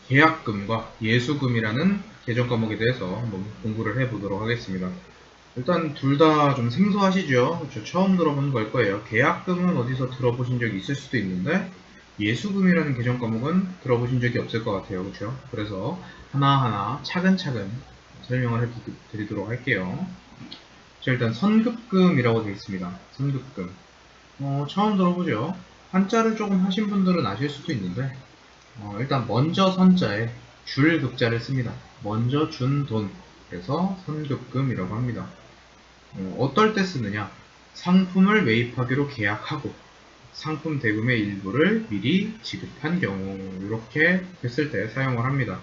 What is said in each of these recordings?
계약금과 예수금이라는 계정 과목에 대해서 한번 공부를 해보도록 하겠습니다. 일단 둘 다 좀 생소하시죠? 저 처음 들어보는 걸 거예요. 계약금은 어디서 들어보신 적이 있을 수도 있는데 예수금이라는 계정 과목은 들어보신 적이 없을 것 같아요. 그렇죠? 그래서 하나하나 차근차근 설명을 해드리도록 할게요. 자, 일단 선급금이라고 되어 있습니다. 선급금. 처음 들어보죠? 한자를 조금 하신 분들은 아실 수도 있는데 일단 먼저 선자에 줄 급자를 씁니다. 먼저 준 돈, 그래서 선급금이라고 합니다. 어떨 때 쓰느냐? 상품을 매입하기로 계약하고 상품 대금의 일부를 미리 지급한 경우, 이렇게 됐을 때 사용을 합니다.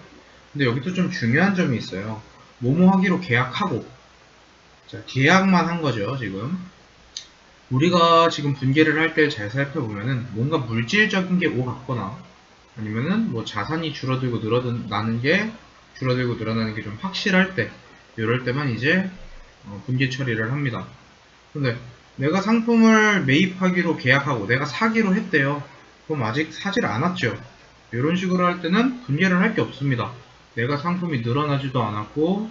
근데 여기도 좀 중요한 점이 있어요. 뭐뭐 하기로 계약하고, 자, 계약만 한 거죠, 지금. 우리가 지금 분계를 할 때 잘 살펴보면은 뭔가 물질적인 게 오갔거나 아니면은 뭐 자산이 줄어들고 늘어나는 게 줄어들고 늘어나는 게 좀 확실할 때, 이럴 때만 이제 분계 처리를 합니다. 근데 내가 상품을 매입하기로 계약하고 내가 사기로 했대요. 그럼 아직 사질 않았죠. 이런 식으로 할 때는 분계를 할 게 없습니다. 내가 상품이 늘어나지도 않았고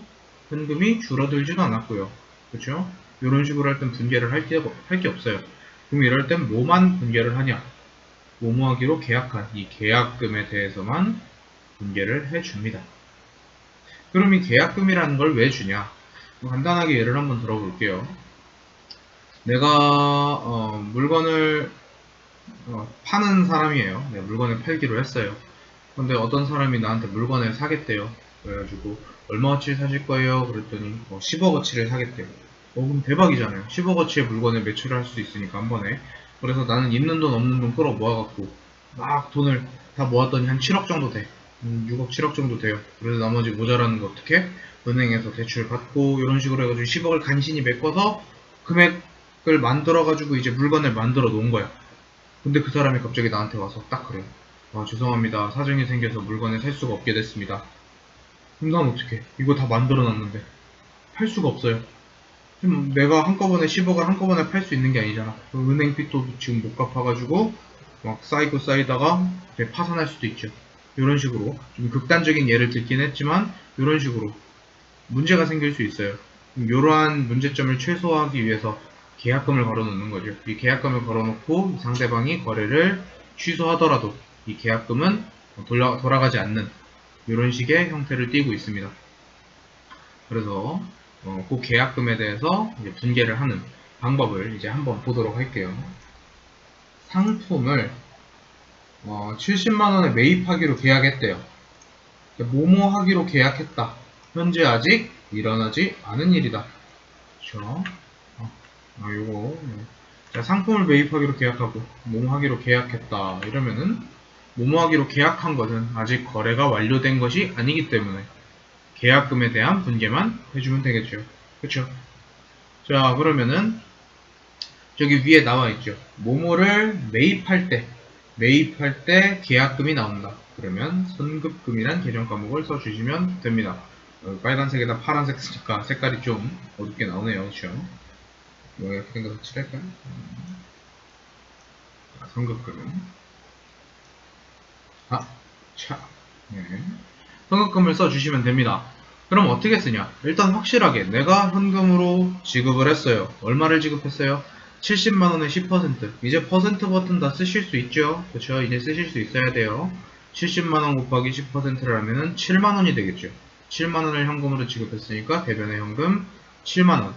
현금이 줄어들지도 않았고요. 그렇죠? 이런 식으로 할 땐 분계를 할 게 없어요. 그럼 이럴 땐 뭐만 분계를 하냐? 뭐뭐 하기로 계약한 이 계약금에 대해서만 분계를 해줍니다. 그럼 이 계약금이라는 걸 왜 주냐? 간단하게 예를 한번 들어볼게요. 내가 물건을 파는 사람이에요. 내가 물건을 팔기로 했어요. 근데 어떤 사람이 나한테 물건을 사겠대요. 그래가지고 얼마어치 사실 거예요? 그랬더니 10억어치를 사겠대요. 그럼 대박이잖아요. 10억어치의 물건을 매출을 할 수 있으니까 한 번에. 그래서 나는 있는 돈 없는 돈 끌어 모아갖고 막 돈을 다 모았더니 한 7억 정도 돼. 6억 7억 정도 돼요. 그래서 나머지 모자라는 거 어떻게? 은행에서 대출 받고 이런 식으로 해가지고 10억을 간신히 메꿔서 금액을 만들어가지고 이제 물건을 만들어 놓은 거야. 근데 그 사람이 갑자기 나한테 와서 딱 그래요. 죄송합니다. 사정이 생겨서 물건을 살 수가 없게 됐습니다. 그럼 난 어떡해? 이거 다 만들어 놨는데 팔 수가 없어요. 지금 내가 한꺼번에 10억을 한꺼번에 팔 수 있는 게 아니잖아. 은행 빚도 지금 못 갚아가지고 막 쌓이고 쌓이다가 파산할 수도 있죠. 이런 식으로 좀 극단적인 예를 들긴 했지만 이런 식으로 문제가 생길 수 있어요. 이러한 문제점을 최소화하기 위해서 계약금을 걸어놓는 거죠. 이 계약금을 걸어놓고 상대방이 거래를 취소하더라도 이 계약금은 돌아가지 않는 이런 식의 형태를 띠고 있습니다. 그래서 그 계약금에 대해서 이제 분계를 하는 방법을 이제 한번 보도록 할게요. 상품을 70만원에 매입하기로 계약했대요. 뭐뭐 하기로 계약했다. 현재 아직 일어나지 않은 일이다. 그렇죠? 요거. 자, 상품을 매입하기로 계약하고 뭐뭐 하기로 계약했다. 이러면은 뭐뭐 하기로 계약한 것은 아직 거래가 완료된 것이 아니기 때문에 계약금에 대한 분계만 해주면 되겠죠. 그쵸? 자, 그러면은 저기 위에 나와 있죠. 뭐뭐를 매입할 때 계약금이 나온다. 그러면 선급금이란 계정 과목을 써주시면 됩니다. 빨간색에다 파란색 색깔이 좀 어둡게 나오네요. 그렇죠? 이렇게 된 거 칠할까요? 선급금. 네. 선급금을 써주시면 됩니다. 그럼 어떻게 쓰냐? 일단 확실하게 내가 현금으로 지급을 했어요. 얼마를 지급했어요? 70만원의 10%. 이제 퍼센트 버튼 다 쓰실 수 있죠? 그쵸? 이제 쓰실 수 있어야 돼요. 70만원 곱하기 10%를 하면은 7만원이 되겠죠. 7만원을 현금으로 지급했으니까 대변의 현금 7만원.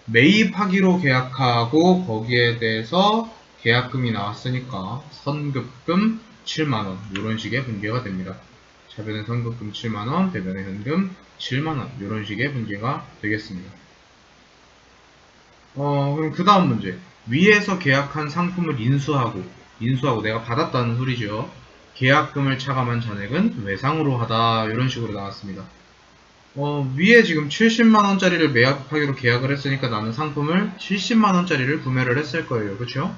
매입하기로 계약하고 거기에 대해서 계약금이 나왔으니까 선급금 7만원. 이런 식의 분계가 됩니다. 자변의 선급금 7만원, 대변의 현금 7만원. 이런 식의 분계가 되겠습니다. 그럼 그 다음 문제. 위에서 계약한 상품을 인수하고 내가 받았다는 소리죠. 계약금을 차감한 잔액은 외상으로 하다. 이런 식으로 나왔습니다. 위에 지금 70만원짜리를 매입하기로 계약을 했으니까 나는 상품을 70만원짜리를 구매를 했을 거예요. 그쵸?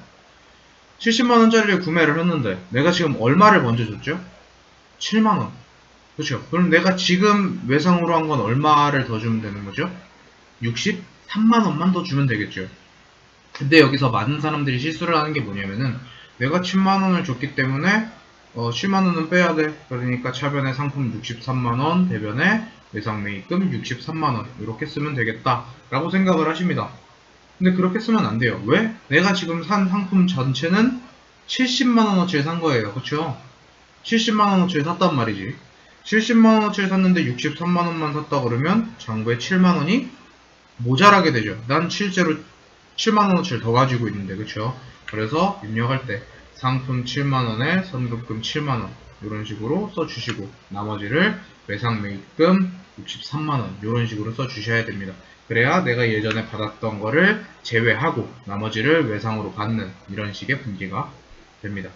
70만원짜리를 구매를 했는데 내가 지금 얼마를 먼저 줬죠? 7만원. 그쵸? 그럼 내가 지금 외상으로 한 건 얼마를 더 주면 되는 거죠? 63만원만 더 주면 되겠죠. 근데 여기서 많은 사람들이 실수를 하는 게 뭐냐면은 내가 7만원을 줬기 때문에 7만원은 빼야 돼. 그러니까 차변에 상품 63만원, 대변에 외상 매입금 63만원 이렇게 쓰면 되겠다 라고 생각을 하십니다. 근데 그렇게 쓰면 안 돼요. 왜? 내가 지금 산 상품 전체는 70만원어치를 산 거예요. 그쵸? 70만원어치를 샀단 말이지. 70만원어치를 샀는데 63만원만 샀다 그러면 장부에 7만원이 모자라게 되죠. 난 실제로 7만원어치를 더 가지고 있는데, 그쵸? 그래서 입력할 때 상품 7만원에 선급금 7만원 이런 식으로 써주시고 나머지를 외상 매입금 63만원 이런 식으로 써주셔야 됩니다. 그래야 내가 예전에 받았던 거를 제외하고 나머지를 외상으로 받는 이런 식의 분기가 됩니다.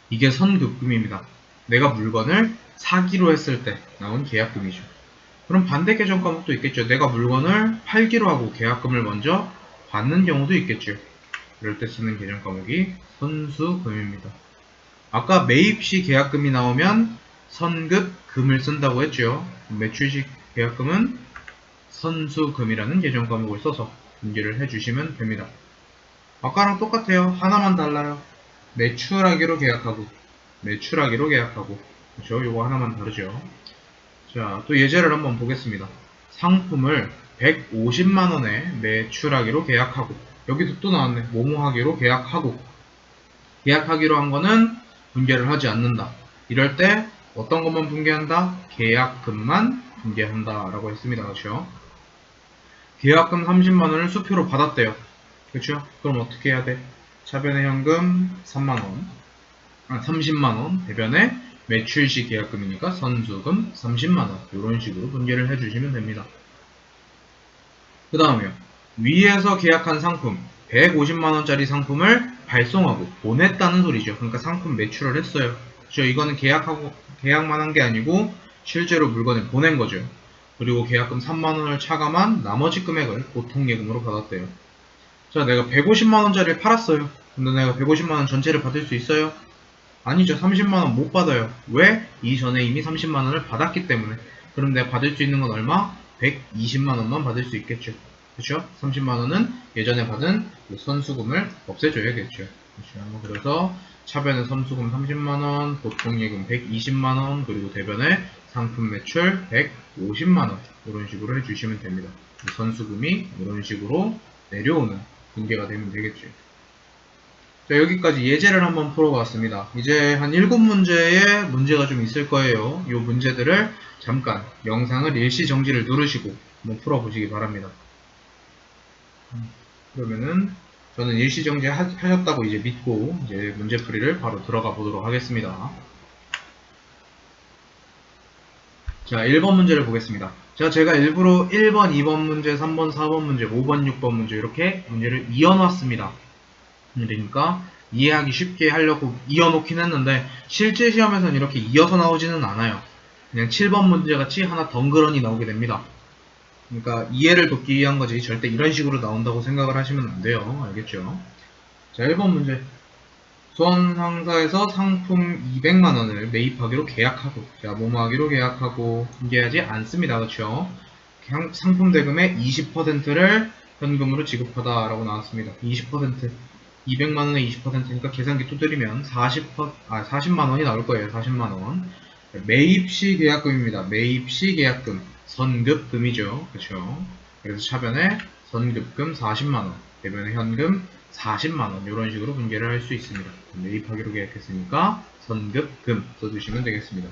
이게 선급금입니다. 내가 물건을 사기로 했을 때 나온 계약금이죠. 그럼 반대 계정 과목도 있겠죠. 내가 물건을 팔기로 하고 계약금을 먼저 받는 경우도 있겠죠. 그럴 때 쓰는 계정 과목이 선수금입니다. 아까 매입시 계약금이 나오면 선급금을 쓴다고 했죠. 매출시 계약금은 선수금이라는 계정 과목을 써서 분기를 해주시면 됩니다. 아까랑 똑같아요. 하나만 달라요. 매출하기로 계약하고 매출하기로 계약하고 그렇죠? 요거 하나만 다르죠. 자, 또 예제를 한번 보겠습니다. 상품을 150만원에 매출하기로 계약하고 여기도 또 나왔네. 뭐뭐하기로 계약하고 계약하기로 한 거는 분개를 하지 않는다. 이럴 때 어떤 것만 분개한다? 계약금만 분개한다 라고 했습니다. 그렇죠? 계약금 30만원을 수표로 받았대요. 그렇죠? 그럼 어떻게 해야 돼? 차변의 현금 3만원 30만원 대변에 매출시 계약금이니까 선수금 30만원 이런 식으로 분개를 해주시면 됩니다. 그 다음에요. 위에서 계약한 상품 150만원짜리 상품을 발송하고 보냈다는 소리죠. 그러니까 상품 매출을 했어요. 그렇죠? 이거는 계약만 한 게 아니고 실제로 물건을 보낸 거죠. 그리고 계약금 3만원을 차감한 나머지 금액을 보통예금으로 받았대요. 자, 내가 150만원짜리를 팔았어요. 근데 내가 150만원 전체를 받을 수 있어요? 아니죠. 30만원 못 받아요. 왜? 이전에 이미 30만원을 받았기 때문에. 그럼 내가 받을 수 있는 건 얼마? 120만원만 받을 수 있겠죠. 그렇죠? 30만원은 예전에 받은 선수금을 없애줘야겠죠. 그렇죠? 그래서 차변에 선수금 30만원, 보통예금 120만원, 그리고 대변에 상품 매출 150만원 이런 식으로 해주시면 됩니다. 선수금이 이런 식으로 내려오는 분개가 되면 되겠죠. 자, 여기까지 예제를 한번 풀어봤습니다. 이제 한 7문제의 문제가 좀 있을 거예요. 이 문제들을 잠깐 영상을 일시정지를 누르시고 한번 풀어보시기 바랍니다. 그러면은 저는 일시정지 하셨다고 이제 믿고 이제 문제풀이를 바로 들어가 보도록 하겠습니다. 자, 1번 문제를 보겠습니다. 제가 일부러 1번, 2번 문제, 3번, 4번 문제, 5번, 6번 문제 이렇게 문제를 이어놨습니다. 그러니까 이해하기 쉽게 하려고 이어놓긴 했는데 실제 시험에서는 이렇게 이어서 나오지는 않아요. 그냥 7번 문제같이 하나 덩그러니 나오게 됩니다. 그러니까 이해를 돕기 위한 거지 절대 이런 식으로 나온다고 생각을 하시면 안 돼요. 알겠죠? 자, 1번 문제. 수원상사에서 상품 200만원을 매입하기로 계약하고 자, 뭐뭐하기로 계약하고 분개하지 않습니다. 그렇죠? 상품 대금의 20%를 현금으로 지급하다 라고 나왔습니다. 20% 200만원에 20%니까 계산기 두드리면 40만원이 나올 거예요. 40만원. 매입시 계약금입니다. 매입시 계약금. 선급금이죠. 그쵸? 그래서 차변에 선급금 40만원, 대변에 현금 40만원 이런 식으로 분개를 할 수 있습니다. 매입하기로 계약했으니까 선급금 써주시면 되겠습니다.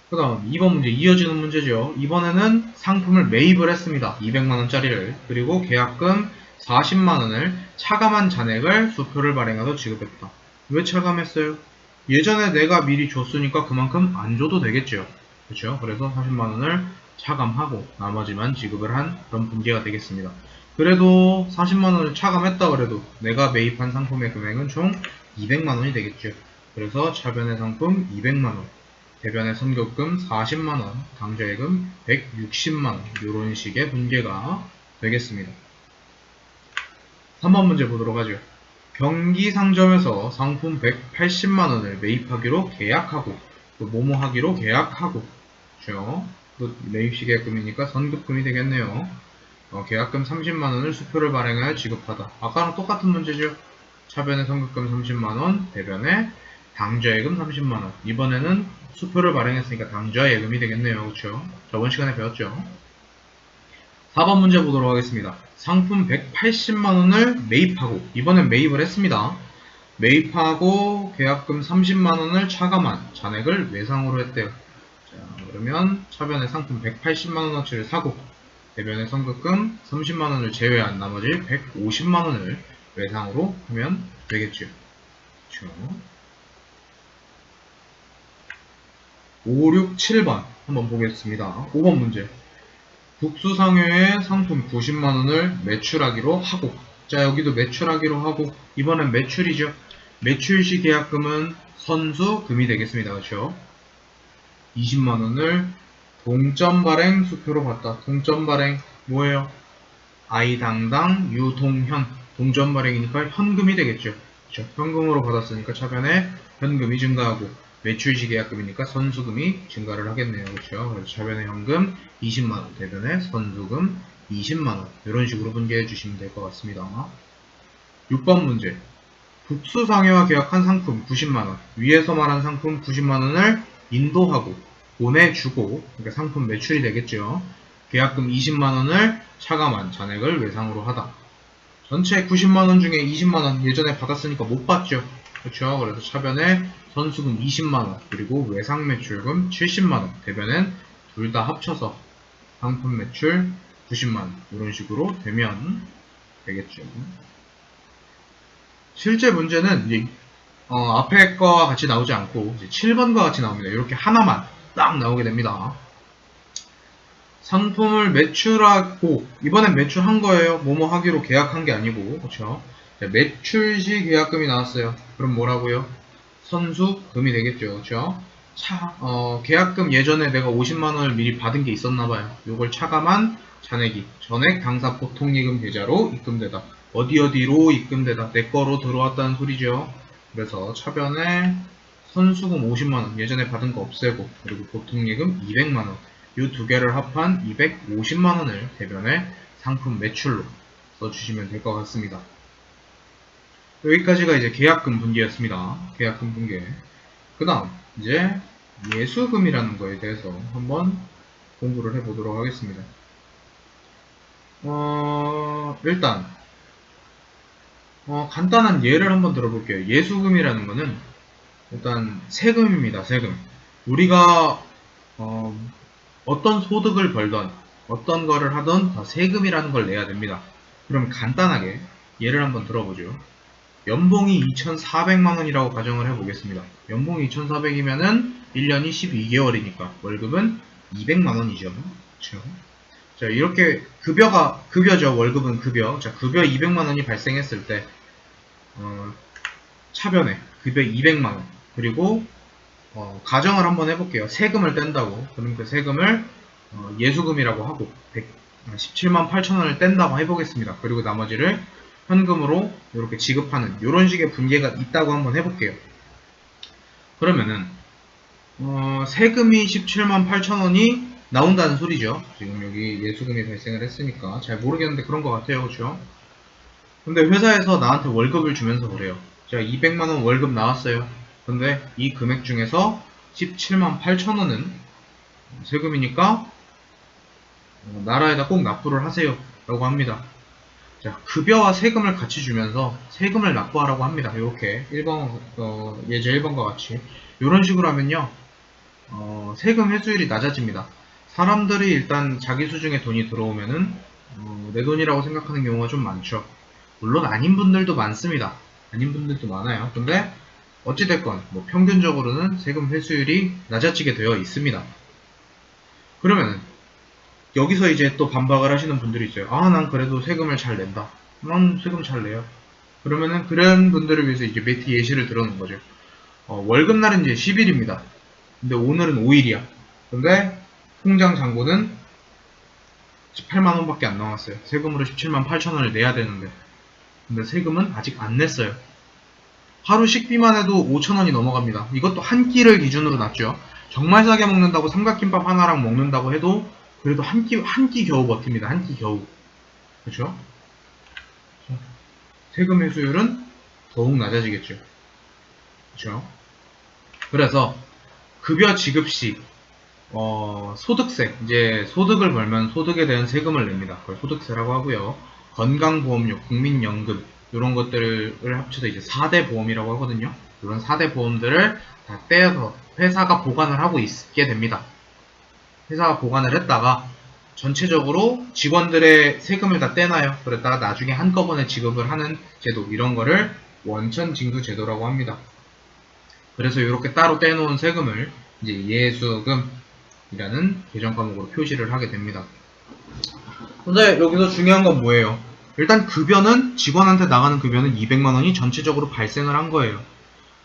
그 다음 2번 문제 이어지는 문제죠. 이번에는 상품을 매입을 했습니다. 200만원짜리를. 그리고 계약금 40만원을 차감한 잔액을 수표를 발행해서 지급했다. 왜 차감했어요? 예전에 내가 미리 줬으니까 그만큼 안 줘도 되겠죠. 그렇죠? 그래서 40만원을 차감하고 나머지만 지급을 한 그런 분개가 되겠습니다. 그래도 40만원을 차감했다 그래도 내가 매입한 상품의 금액은 총 200만원이 되겠죠. 그래서 차변의 상품 200만원, 대변의 선급금 40만원, 당좌예금 160만원 이런 식의 분개가 되겠습니다. 3번 문제 보도록 하죠. 경기 상점에서 상품 180만원을 매입하기로 계약하고 또 뭐뭐하기로 계약하고 그렇죠? 또 매입시 계약금이니까 선급금이 되겠네요. 계약금 30만원을 수표를 발행하여 지급하다. 아까랑 똑같은 문제죠. 차변에 선급금 30만원, 대변에 당좌예금 30만원. 이번에는 수표를 발행했으니까 당좌예금이 되겠네요. 그쵸? 저번 시간에 배웠죠? 4번 문제 보도록 하겠습니다. 상품 180만원을 매입하고, 이번엔 매입을 했습니다. 매입하고 계약금 30만원을 차감한 잔액을 외상으로 했대요. 자, 그러면 차변에 상품 180만원어치를 사고, 대변에 선급금 30만원을 제외한 나머지 150만원을 외상으로 하면 되겠죠. 그렇죠? 5, 6, 7번 한번 보겠습니다. 5번 문제. 국수상여의 상품 90만원을 매출하기로 하고, 자, 여기도 매출하기로 하고, 이번엔 매출이죠. 매출시 계약금은 선수금이 되겠습니다. 그렇죠? 20만원을 동점 발행 수표로 받다. 동점 발행 뭐예요? 아이당당 유동현. 동점 발행이니까 현금이 되겠죠. 그렇죠? 현금으로 받았으니까 차변에 현금이 증가하고, 매출시 계약금이니까 선수금이 증가를 하겠네요. 그렇죠? 그래서 차변에 현금 20만원, 대변에 선수금 20만원. 이런 식으로 분개해 주시면 될 것 같습니다. 6번 문제. 국수상여와 계약한 상품 90만원, 위에서 말한 상품 90만원을 인도하고 보내주고, 그러니까 상품 매출이 되겠죠. 계약금 20만원을 차감한 잔액을 외상으로 하다. 전체 90만원 중에 20만원 예전에 받았으니까 못 받죠. 그렇죠? 그래서 차변에 선수금 20만원, 그리고 외상 매출금 70만원, 대변엔 둘 다 합쳐서 상품 매출 90만원, 이런 식으로 되면 되겠죠. 실제 문제는 이제 앞에 거와 같이 나오지 않고 이제 7번과 같이 나옵니다. 이렇게 하나만 딱 나오게 됩니다. 상품을 매출하고, 이번엔 매출한 거예요. 뭐뭐 하기로 계약한 게 아니고, 그렇죠? 매출시 계약금이 나왔어요. 그럼 뭐라고요? 선수금이 되겠죠. 그렇죠? 계약금 예전에 내가 50만원을 미리 받은 게 있었나봐요. 요걸 차감한 잔액이 전액 당사 보통예금 계좌로 입금되다. 어디로 입금되다. 내 거로 들어왔다는 소리죠. 그래서 차변에 선수금 50만원 예전에 받은 거 없애고, 그리고 보통예금 200만원, 이 두 개를 합한 250만원을 대변에 상품 매출로 써주시면 될 것 같습니다. 여기까지가 이제 계약금 분기였습니다. 계약금 분기. 그 다음 이제 예수금이라는 거에 대해서 한번 공부를 해보도록 하겠습니다. 일단 간단한 예를 한번 들어볼게요. 예수금이라는 거는 일단 세금입니다. 세금. 우리가 어떤 소득을 벌던 어떤 거를 하던 다 세금이라는 걸 내야 됩니다. 그럼 간단하게 예를 한번 들어보죠. 연봉이 2,400만원이라고 가정을 해보겠습니다. 연봉이 2,400이면은 1년이 12개월이니까 월급은 200만원이죠. 그렇죠? 자, 이렇게 급여죠. 월급은 급여. 자, 급여 200만원이 발생했을 때 차변에 급여 200만원, 그리고 가정을 한번 해볼게요. 세금을 뗀다고. 그럼 그 세금을 예수금이라고 하고 17만 8천원을 뗀다고 해보겠습니다. 그리고 나머지를 현금으로 이렇게 지급하는 이런 식의 분계가 있다고 한번 해볼게요. 그러면은 세금이 17만 8천원이 나온다는 소리죠. 지금 여기 예수금이 발생을 했으니까 잘 모르겠는데 그런 것 같아요. 그렇죠? 근데 회사에서 나한테 월급을 주면서 그래요. 자, 200만원 월급 나왔어요. 근데 이 금액 중에서 17만 8천원은 세금이니까 나라에다 꼭 납부를 하세요 라고 합니다. 자, 급여와 세금을 같이 주면서 세금을 납부하라고 합니다. 이렇게 1번, 예제 1번과 같이 이런 식으로 하면요, 세금 회수율이 낮아집니다. 사람들이 일단 자기 수중에 돈이 들어오면은 내 돈이라고 생각하는 경우가 좀 많죠. 물론 아닌 분들도 많습니다. 아닌 분들도 많아요. 근데 어찌됐건 뭐 평균적으로는 세금 회수율이 낮아지게 되어 있습니다. 그러면은 여기서 이제 또 반박을 하시는 분들이 있어요. 난 그래도 세금을 잘 낸다. 난 세금 잘 내요. 그러면은 그런 분들을 위해서 이제 매트 예시를 들어놓은 거죠. 월급날은 이제 10일입니다. 근데 오늘은 5일이야. 근데 통장 잔고는 18만원밖에 안 나왔어요. 세금으로 17만 8천원을 내야 되는데, 근데 세금은 아직 안 냈어요. 하루 식비만 해도 5천원이 넘어갑니다. 이것도 한 끼를 기준으로 났죠. 정말 싸게 먹는다고 삼각김밥 하나랑 먹는다고 해도 그래도 한 끼 겨우 버팁니다. 한 끼 겨우. 그렇죠? 세금 회수율은 더욱 낮아지겠죠. 그렇죠? 그래서 급여 지급 시 소득세, 이제 소득을 벌면 소득에 대한 세금을 냅니다. 그걸 소득세라고 하고요. 건강보험료, 국민연금 이런 것들을 합쳐서 이제 4대 보험이라고 하거든요. 이런 4대 보험들을 다 떼어서 회사가 보관을 하고 있게 됩니다. 회사가 보관을 했다가 전체적으로 직원들의 세금을 다 떼놔요. 그랬다가 나중에 한꺼번에 지급을 하는 제도, 이런 거를 원천징수 제도라고 합니다. 그래서 이렇게 따로 떼놓은 세금을 이제 예수금이라는 계정 과목으로 표시를 하게 됩니다. 근데 여기서 중요한 건 뭐예요? 일단 급여는, 직원한테 나가는 급여는 200만원이 전체적으로 발생을 한 거예요.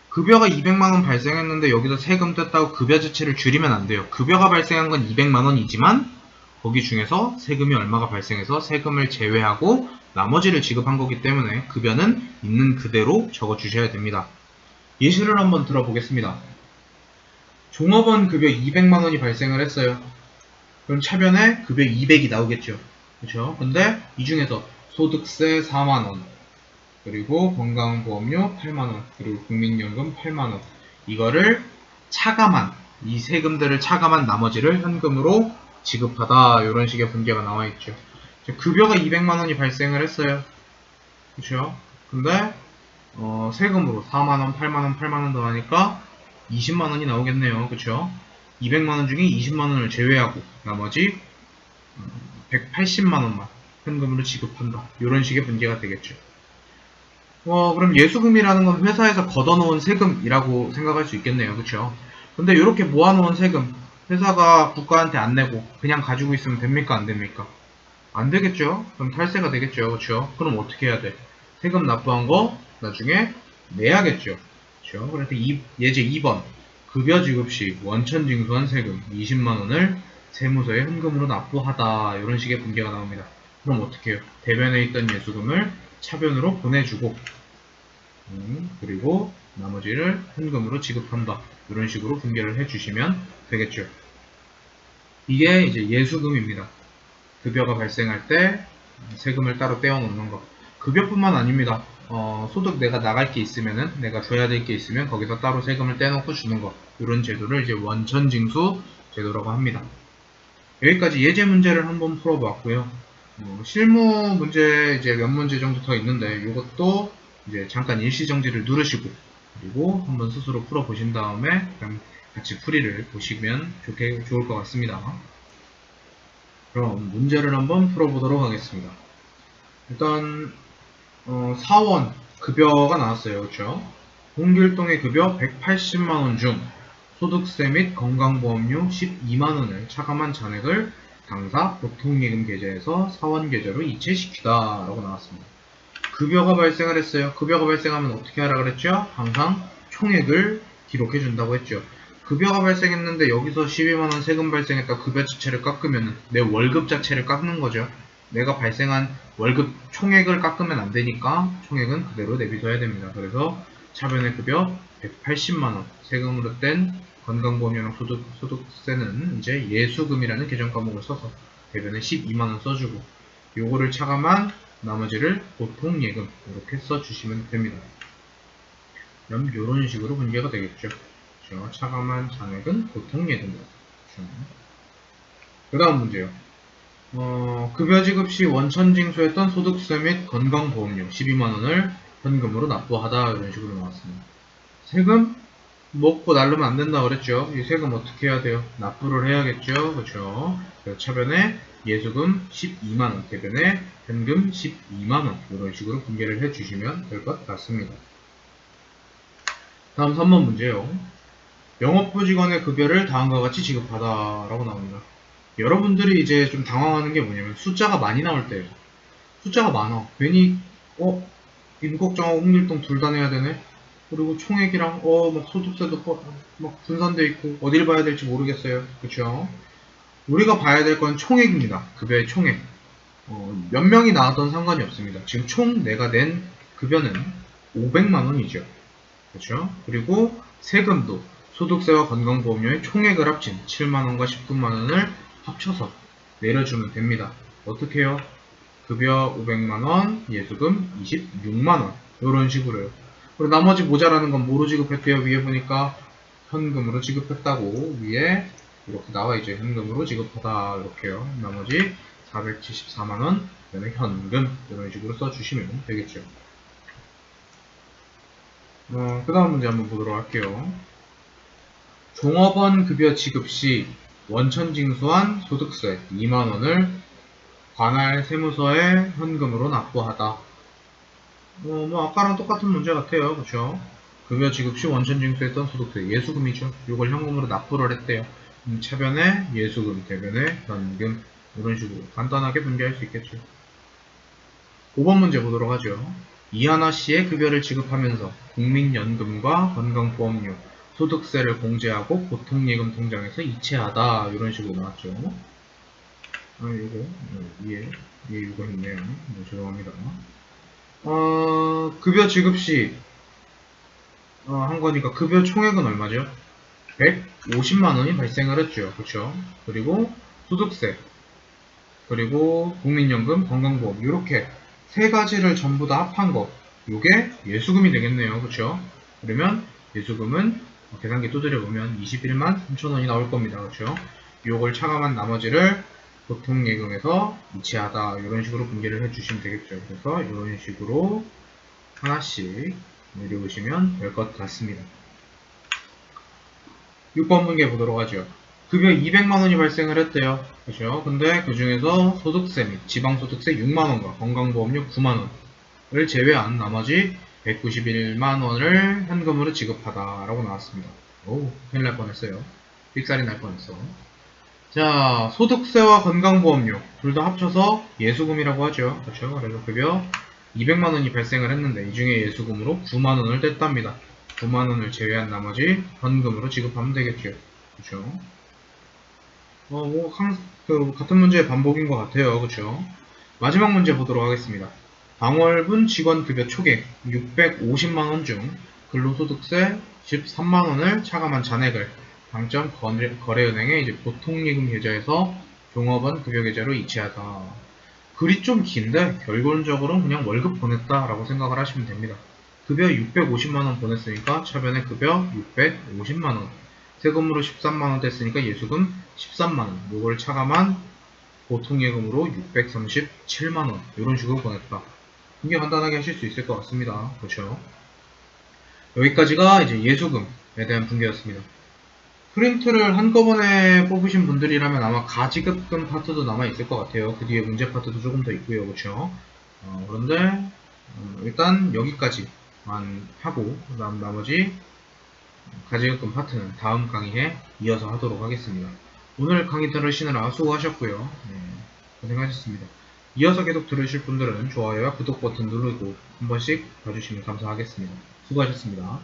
급여가 200만원 발생했는데 여기서 세금 뗐다고 급여 자체를 줄이면 안 돼요. 급여가 발생한 건 200만원이지만 거기 중에서 세금이 얼마가 발생해서 세금을 제외하고 나머지를 지급한 거기 때문에 급여는 있는 그대로 적어 주셔야 됩니다. 예시를 한번 들어보겠습니다. 종업원 급여 200만원이 발생을 했어요. 그럼 차변에 급여 200이 나오겠죠. 그렇죠? 근데 이 중에서 소득세 4만원, 그리고 건강보험료 8만원, 그리고 국민연금 8만원, 이거를 차감한, 이 세금들을 차감한 나머지를 현금으로 지급하다, 이런 식의 분계가 나와있죠. 급여가 200만원이 발생을 했어요. 그렇죠? 근데 세금으로 4만원, 8만원, 8만원 더하니까 20만원이 나오겠네요. 그쵸? 200만원 중에 20만원을 제외하고 나머지 180만원만 현금으로 지급한다. 이런 식의 분계가 되겠죠. 그럼 예수금이라는 건 회사에서 걷어놓은 세금이라고 생각할 수 있겠네요. 그쵸? 근데 이렇게 모아놓은 세금, 회사가 국가한테 안 내고 그냥 가지고 있으면 됩니까? 안 됩니까? 안 되겠죠? 그럼 탈세가 되겠죠. 그쵸? 그럼 어떻게 해야 돼? 세금 납부한 거 나중에 내야겠죠. 그렇죠? 그래서 예제 2번 급여 지급 시 원천 징수한 세금 20만원을 세무서에 현금으로 납부하다, 이런 식의 분계가 나옵니다. 그럼 어떻게 해요? 대변에 있던 예수금을 차변으로 보내주고 그리고 나머지를 현금으로 지급한다, 이런 식으로 분계를 해주시면 되겠죠. 이게 이제 예수금입니다. 급여가 발생할 때 세금을 따로 떼어놓는 거. 급여뿐만 아닙니다. 소득 내가 나갈 게 있으면은, 내가 줘야 될 게 있으면 거기서 따로 세금을 떼놓고 주는 거. 이런 제도를 이제 원천징수 제도라고 합니다. 여기까지 예제 문제를 한번 풀어봤고요. 실무 문제 이제 몇 문제 정도 더 있는데 이것도 이제 잠깐 일시정지를 누르시고 그리고 한번 스스로 풀어보신 다음에 그냥 같이 풀이를 보시면 좋을 것 같습니다. 그럼 문제를 한번 풀어보도록 하겠습니다. 일단 사원 급여가 나왔어요. 그렇죠? 홍길동의 급여 180만원 중 소득세 및 건강보험료 12만원을 차감한 잔액을 당사 보통예금 계좌에서 사원 계좌로 이체시키다 라고 나왔습니다. 급여가 발생을 했어요. 급여가 발생하면 어떻게 하라 그랬죠? 항상 총액을 기록해 준다고 했죠. 급여가 발생했는데 여기서 12만원 세금 발생했다 급여 자체를 깎으면 내 월급 자체를 깎는 거죠. 내가 발생한 월급 총액을 깎으면 안 되니까 총액은 그대로 내비둬야 됩니다. 그래서 차변의 급여 180만원, 세금으로 뗀 건강보험료랑 소득세는 이제 예수금이라는 계정 과목을 써서 대변에 12만원 써주고 요거를 차감한 나머지를 보통예금 이렇게 써주시면 됩니다. 그럼 이런 식으로 분계가 되겠죠. 그렇죠? 차감한 잔액은 보통예금입니다. 그렇죠? 그 다음 문제요. 급여 지급 시 원천 징수했던 소득세 및 건강보험료 12만원을 현금으로 납부하다, 이런 식으로 나왔습니다. 세금 먹고 날르면 안 된다 그랬죠. 이 세금 어떻게 해야 돼요? 납부를 해야겠죠. 그렇죠? 차변에 예수금 12만원, 대변에 현금 12만원, 이런 식으로 분계를 해주시면 될 것 같습니다. 다음 3번 문제요. 영업부 직원의 급여를 다음과 같이 지급하다 라고 나옵니다. 여러분들이 이제 좀 당황하는 게 뭐냐면 숫자가 많이 나올 때예요. 숫자가 많아. 괜히 임국정하고 홍길동 둘 다 내야 되네. 그리고 총액이랑 막 소득세도 막 분산돼 있고 어딜 봐야 될지 모르겠어요. 그렇죠? 우리가 봐야 될 건 총액입니다. 급여의 총액. 몇 명이 나왔던 상관이 없습니다. 지금 총 내가 낸 급여는 500만원이죠. 그렇죠? 그리고 세금도 소득세와 건강보험료의 총액을 합친 7만원과 19만원을 합쳐서 내려주면 됩니다. 어떻게 해요? 급여 500만원, 예수금 26만원, 이런 식으로요. 그리고 나머지 모자라는 건 뭐로 지급했대요? 위에 보니까 현금으로 지급했다고 위에 이렇게 나와있죠. 현금으로 지급하다 이렇게요. 나머지 474만원 그다음에 현금 이런 식으로 써주시면 되겠죠. 그 다음 문제 한번 보도록 할게요. 종업원 급여 지급 시 원천 징수한 소득세 2만원을 관할 세무서에 현금으로 납부하다. 뭐 아까랑 똑같은 문제 같아요. 그쵸? 급여 지급 시 원천 징수했던 소득세 예수금이죠. 이걸 현금으로 납부를 했대요. 차변에 예수금, 대변에 현금 이런 식으로 간단하게 분개할 수 있겠죠. 5번 문제 보도록 하죠. 이하나 씨의 급여를 지급하면서 국민연금과 건강보험료, 소득세를 공제하고 보통예금 통장에서 이체하다 이런 식으로 나왔죠. 요거 위에 이거 있네요. 죄송합니다. 급여 지급 시 한 거니까 급여 총액은 얼마죠? 150만원이 발생을 했죠. 그쵸? 그리고 소득세, 그리고 국민연금, 건강보험 이렇게 세 가지를 전부 다 합한 거 요게 예수금이 되겠네요. 그쵸? 그러면 예수금은 계산기 두드려보면 21만 3천원이 나올 겁니다. 그쵸? 요걸 차감한 나머지를 보통예금에서 이체하다 이런 식으로 분개를 해주시면 되겠죠. 그래서 이런 식으로 하나씩 내려오시면 될 것 같습니다. 6번 문제 보도록 하죠. 급여 200만원이 발생을 했대요. 그죠? 근데 그 중에서 소득세 및 지방소득세 6만원과 건강보험료 9만원을 제외한 나머지 191만원을 현금으로 지급하다 라고 나왔습니다. 오, 큰일 날 뻔했어요. 삑살이 날 뻔했어. 자, 소득세와 건강보험료 둘 다 합쳐서 예수금이라고 하죠. 그렇죠? 그래서 급여 200만원이 발생을 했는데 이 중에 예수금으로 9만원을 뗐답니다. 9만원을 제외한 나머지 현금으로 지급하면 되겠죠. 그렇죠? 같은 문제의 반복인 것 같아요. 그렇죠? 마지막 문제 보도록 하겠습니다. 당월분 직원급여 초액 650만원 중 근로소득세 13만원을 차감한 잔액을 당점 거래은행에 이제 보통예금 계좌에서 종업원 급여 계좌로 이체하다. 글이 좀 긴데 결론적으로는 그냥 월급 보냈다라고 생각을 하시면 됩니다. 급여 650만원 보냈으니까 차변에 급여 650만원, 세금으로 13만원 뗐으니까 예수금 13만원, 요걸 차감한 보통예금으로 637만원 이런 식으로 보냈다. 이게 간단하게 하실 수 있을 것 같습니다. 그렇죠? 여기까지가 이제 예수금에 대한 분개였습니다. 프린트를 한꺼번에 뽑으신 분들이라면 아마 가지급금 파트도 남아있을 것 같아요. 그 뒤에 문제 파트도 조금 더 있고요. 그렇죠? 그런데 일단 여기까지만 하고 그 다음 나머지 가지급금 파트는 다음 강의에 이어서 하도록 하겠습니다. 오늘 강의 들으시느라 수고하셨고요. 고생하셨습니다. 이어서 계속 들으실 분들은 좋아요와 구독 버튼 누르고 한 번씩 봐주시면 감사하겠습니다. 수고하셨습니다.